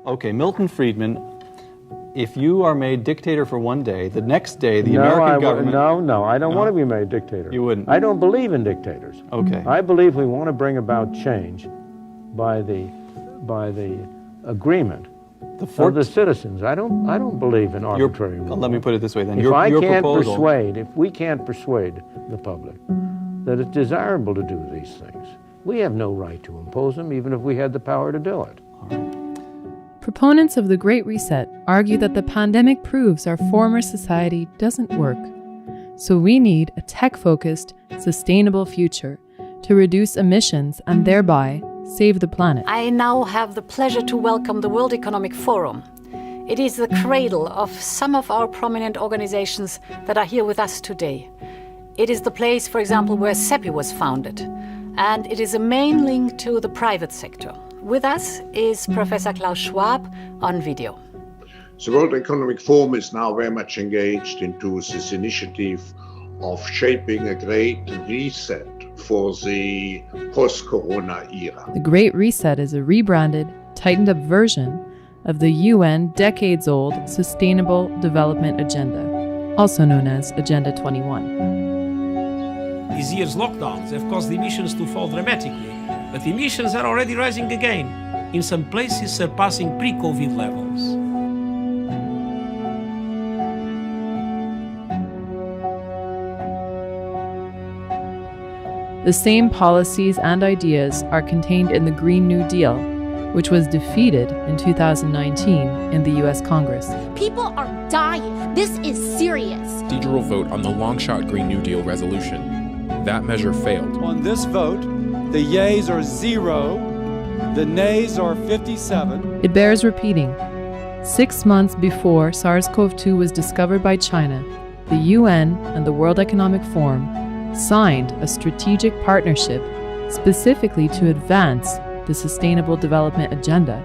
Okay, Milton Friedman, if you are made dictator for one day, the next day the American government... No, I don't want to be made dictator. You wouldn't? I don't believe in dictators. Okay. I believe we want to bring about change by the agreement of the citizens. I don't believe in arbitrary rule. Let me put it this way then. If we can't persuade the public that it's desirable to do these things, we have no right to impose them, even if we had the power to do it. Proponents of the Great Reset argue that the pandemic proves our former society doesn't work. So we need a tech-focused, sustainable future to reduce emissions and thereby save the planet. I now have the pleasure to welcome the World Economic Forum. It is the cradle of some of our prominent organizations that are here with us today. It is the place, for example, where CEPI was founded, and it is a main link to the private sector. With us is Professor Klaus Schwab on video. The World Economic Forum is now very much engaged into this initiative of shaping a great reset for the post-corona era. The Great Reset is a rebranded, tightened-up version of the UN decades-old Sustainable Development Agenda, also known as Agenda 21. This year's lockdowns have caused emissions to fall dramatically, but emissions are already rising again, in some places surpassing pre-COVID levels. The same policies and ideas are contained in the Green New Deal, which was defeated in 2019 in the US Congress. People are dying. This is serious. Procedural vote on the long-shot Green New Deal resolution. That measure failed. On this vote, the yeas are 0, the nays are 57. It bears repeating. 6 months before SARS-CoV-2 was discovered by China, the UN and the World Economic Forum signed a strategic partnership specifically to advance the Sustainable Development Agenda,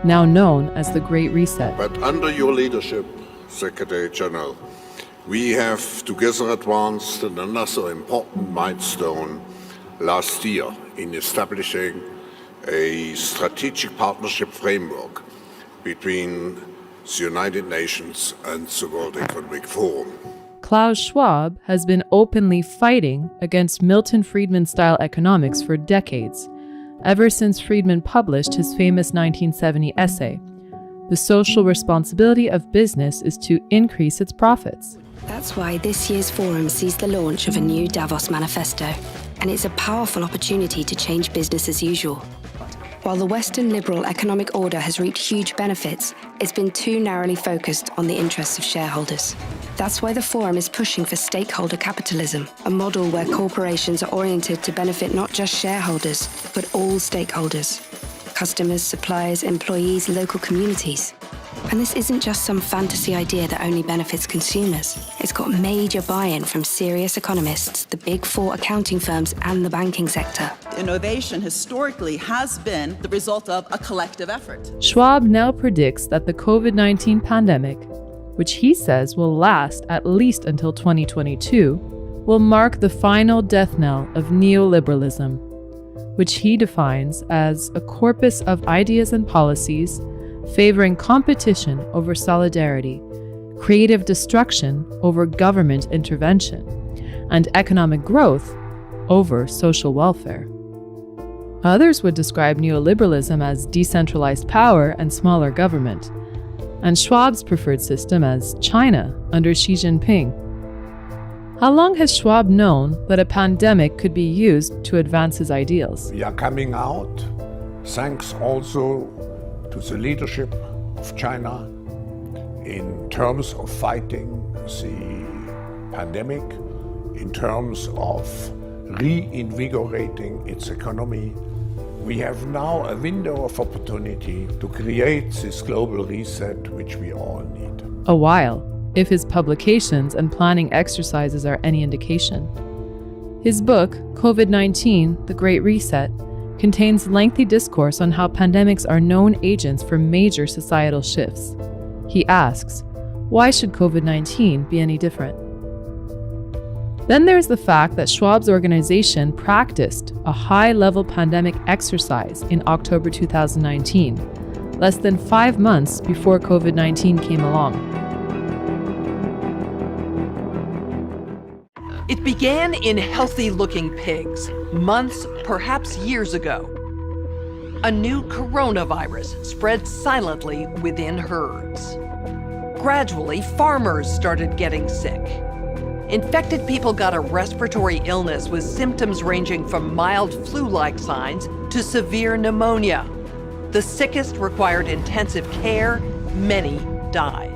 now known as the Great Reset. But under your leadership, Secretary General, we have together advanced another important milestone last year in establishing a strategic partnership framework between the United Nations and the World Economic Forum. Klaus Schwab has been openly fighting against Milton Friedman-style economics for decades, ever since Friedman published his famous 1970 essay, "The Social Responsibility of Business is to Increase Its Profits." That's why this year's forum sees the launch of a new Davos manifesto, and it's a powerful opportunity to change business as usual. While the Western liberal economic order has reaped huge benefits, it's been too narrowly focused on the interests of shareholders. That's why the forum is pushing for stakeholder capitalism, a model where corporations are oriented to benefit not just shareholders, but all stakeholders: customers, suppliers, employees, local communities. And this isn't just some fantasy idea that only benefits consumers. It's got major buy-in from serious economists, the big four accounting firms, and the banking sector. Innovation historically has been the result of a collective effort. Schwab now predicts that the COVID-19 pandemic, which he says will last at least until 2022, will mark the final death knell of neoliberalism, which he defines as a corpus of ideas and policies favoring competition over solidarity, creative destruction over government intervention, and economic growth over social welfare. Others would describe neoliberalism as decentralized power and smaller government, and Schwab's preferred system as China under Xi Jinping. How long has Schwab known that a pandemic could be used to advance his ideals? We are coming out, thanks also to the leadership of China in terms of fighting the pandemic, in terms of reinvigorating its economy. We have now a window of opportunity to create this global reset which we all need. A while, if his publications and planning exercises are any indication. His book, COVID-19, The Great Reset, contains lengthy discourse on how pandemics are known agents for major societal shifts. He asks, why should COVID-19 be any different? Then there's the fact that Schwab's organization practiced a high-level pandemic exercise in October 2019, less than 5 months before COVID-19 came along. It began in healthy-looking pigs, months, perhaps years ago. A new coronavirus spread silently within herds. Gradually, farmers started getting sick. Infected people got a respiratory illness with symptoms ranging from mild flu-like signs to severe pneumonia. The sickest required intensive care. Many died.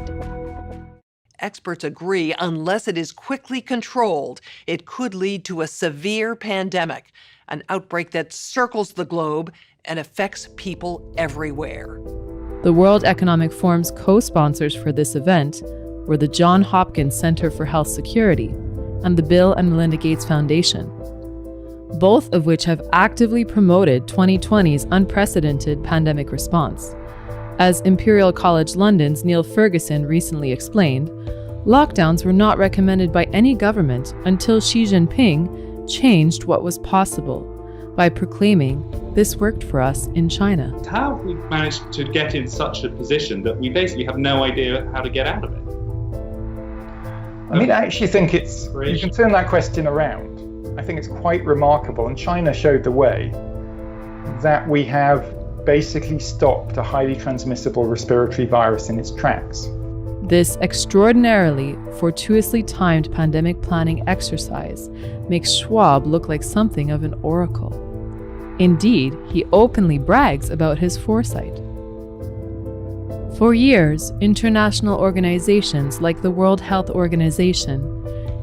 Experts agree unless it is quickly controlled, it could lead to a severe pandemic, an outbreak that circles the globe and affects people everywhere. The World Economic Forum's co-sponsors for this event were the Johns Hopkins Center for Health Security and the Bill and Melinda Gates Foundation, both of which have actively promoted 2020's unprecedented pandemic response. As Imperial College London's Neil Ferguson recently explained, lockdowns were not recommended by any government until Xi Jinping changed what was possible by proclaiming, "This worked for us in China." How have we managed to get in such a position that we basically have no idea how to get out of it? I mean, I actually think you can turn that question around. I think it's quite remarkable, and China showed the way, that we have basically stopped a highly transmissible respiratory virus in its tracks. This extraordinarily fortuitously timed pandemic planning exercise makes Schwab look like something of an oracle. Indeed, he openly brags about his foresight. For years, international organizations like the World Health Organization,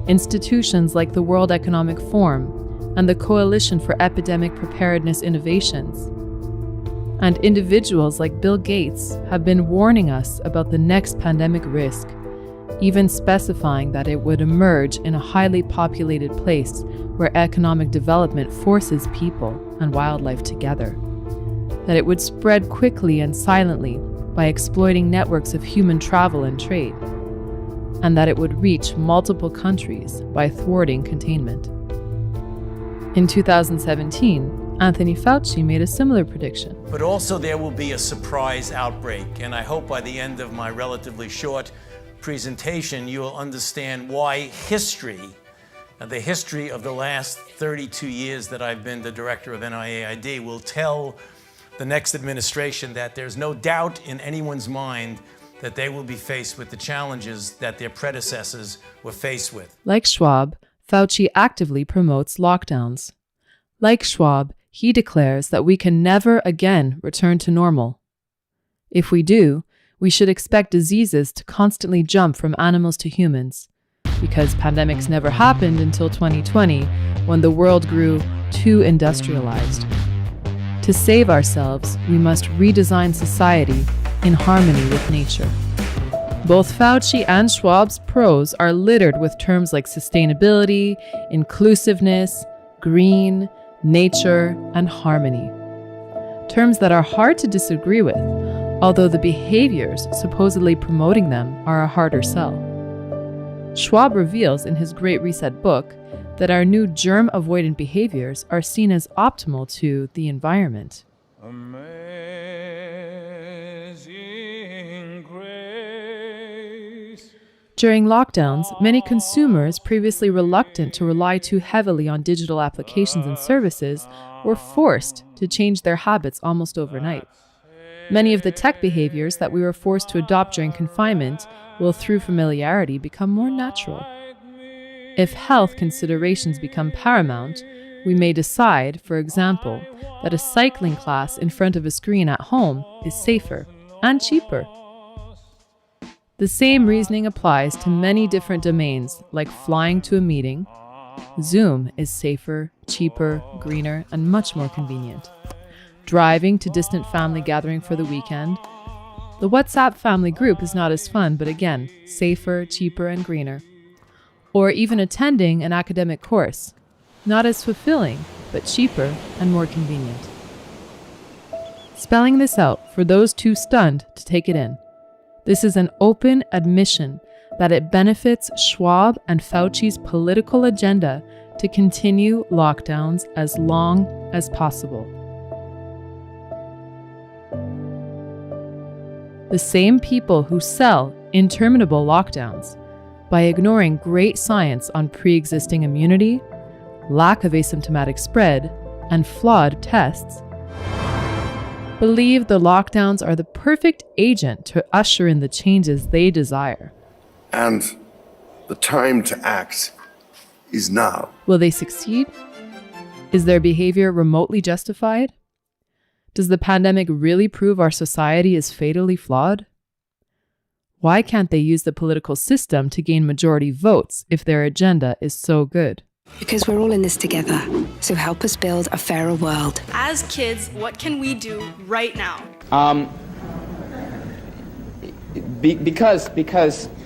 institutions like the World Economic Forum, and the Coalition for Epidemic Preparedness Innovations, and individuals like Bill Gates have been warning us about the next pandemic risk, even specifying that it would emerge in a highly populated place where economic development forces people and wildlife together, that it would spread quickly and silently by exploiting networks of human travel and trade, and that it would reach multiple countries by thwarting containment. In 2017, Anthony Fauci made a similar prediction. But also there will be a surprise outbreak, and I hope by the end of my relatively short presentation you will understand why history, the history of the last 32 years that I've been the director of NIAID, will tell the next administration that there's no doubt in anyone's mind that they will be faced with the challenges that their predecessors were faced with. Like Schwab, Fauci actively promotes lockdowns. Like Schwab, he declares that we can never again return to normal. If we do, we should expect diseases to constantly jump from animals to humans, because pandemics never happened until 2020, when the world grew too industrialized. To save ourselves, we must redesign society in harmony with nature. Both Fauci and Schwab's prose are littered with terms like sustainability, inclusiveness, green, nature, and harmony. Terms that are hard to disagree with, although the behaviors supposedly promoting them are a harder sell. Schwab reveals in his Great Reset book that our new germ-avoidant behaviors are seen as optimal to the environment. During lockdowns, many consumers previously reluctant to rely too heavily on digital applications and services were forced to change their habits almost overnight. Many of the tech behaviors that we were forced to adopt during confinement will, through familiarity, become more natural. If health considerations become paramount, we may decide, for example, that a cycling class in front of a screen at home is safer and cheaper. The same reasoning applies to many different domains, like flying to a meeting. Zoom is safer, cheaper, greener, and much more convenient. Driving to distant family gathering for the weekend. The WhatsApp family group is not as fun, but again, safer, cheaper, and greener. Or even attending an academic course. Not as fulfilling, but cheaper and more convenient. Spelling this out for those too stunned to take it in. This is an open admission that it benefits Schwab and Fauci's political agenda to continue lockdowns as long as possible. The same people who sell interminable lockdowns by ignoring great science on pre-existing immunity, lack of asymptomatic spread, and flawed tests, believe the lockdowns are the perfect agent to usher in the changes they desire. And the time to act is now. Will they succeed? Is their behavior remotely justified? Does the pandemic really prove our society is fatally flawed? Why can't they use the political system to gain majority votes if their agenda is so good? Because we're all in this together, so help us build a fairer world. As kids, what can we do right now? Because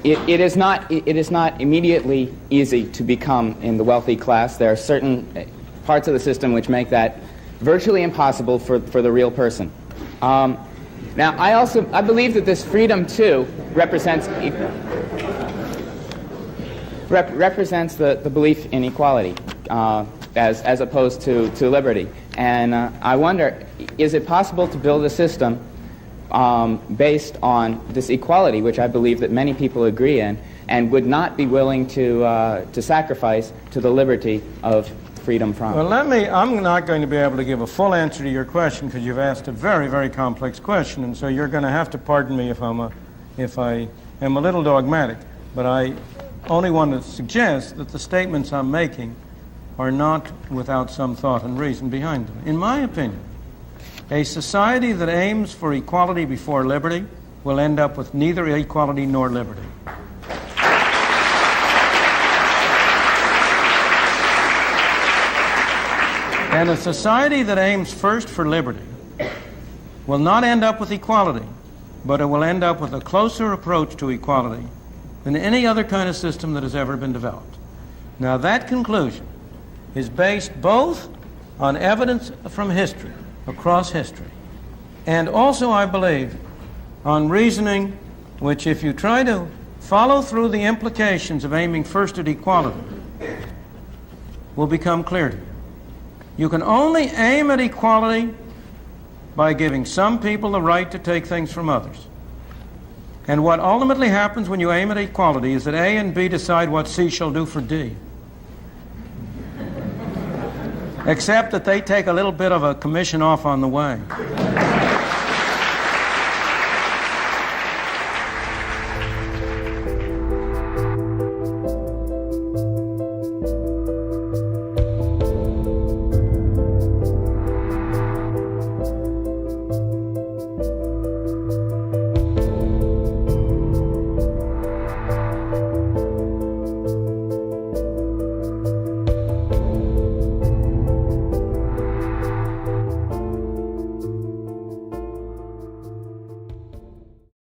it is not immediately easy to become in the wealthy class. There are certain parts of the system which make that virtually impossible for the real person. Now, I believe that this freedom too represents the belief in equality as opposed to liberty. And I wonder, is it possible to build a system based on this equality, which I believe that many people agree in, and would not be willing to sacrifice to the liberty of freedom from? Well, I'm not going to be able to give a full answer to your question because you've asked a very, very complex question, and so you're going to have to pardon me if I am a little dogmatic. But I only want to suggest that the statements I'm making are not without some thought and reason behind them. In my opinion, a society that aims for equality before liberty will end up with neither equality nor liberty. And a society that aims first for liberty will not end up with equality, but it will end up with a closer approach to equality than any other kind of system that has ever been developed. Now, that conclusion is based both on evidence from history, across history, and also, I believe, on reasoning which, if you try to follow through the implications of aiming first at equality, will become clear to you. You can only aim at equality by giving some people the right to take things from others. And what ultimately happens when you aim at equality is that A and B decide what C shall do for D. Except that they take a little bit of a commission off on the way.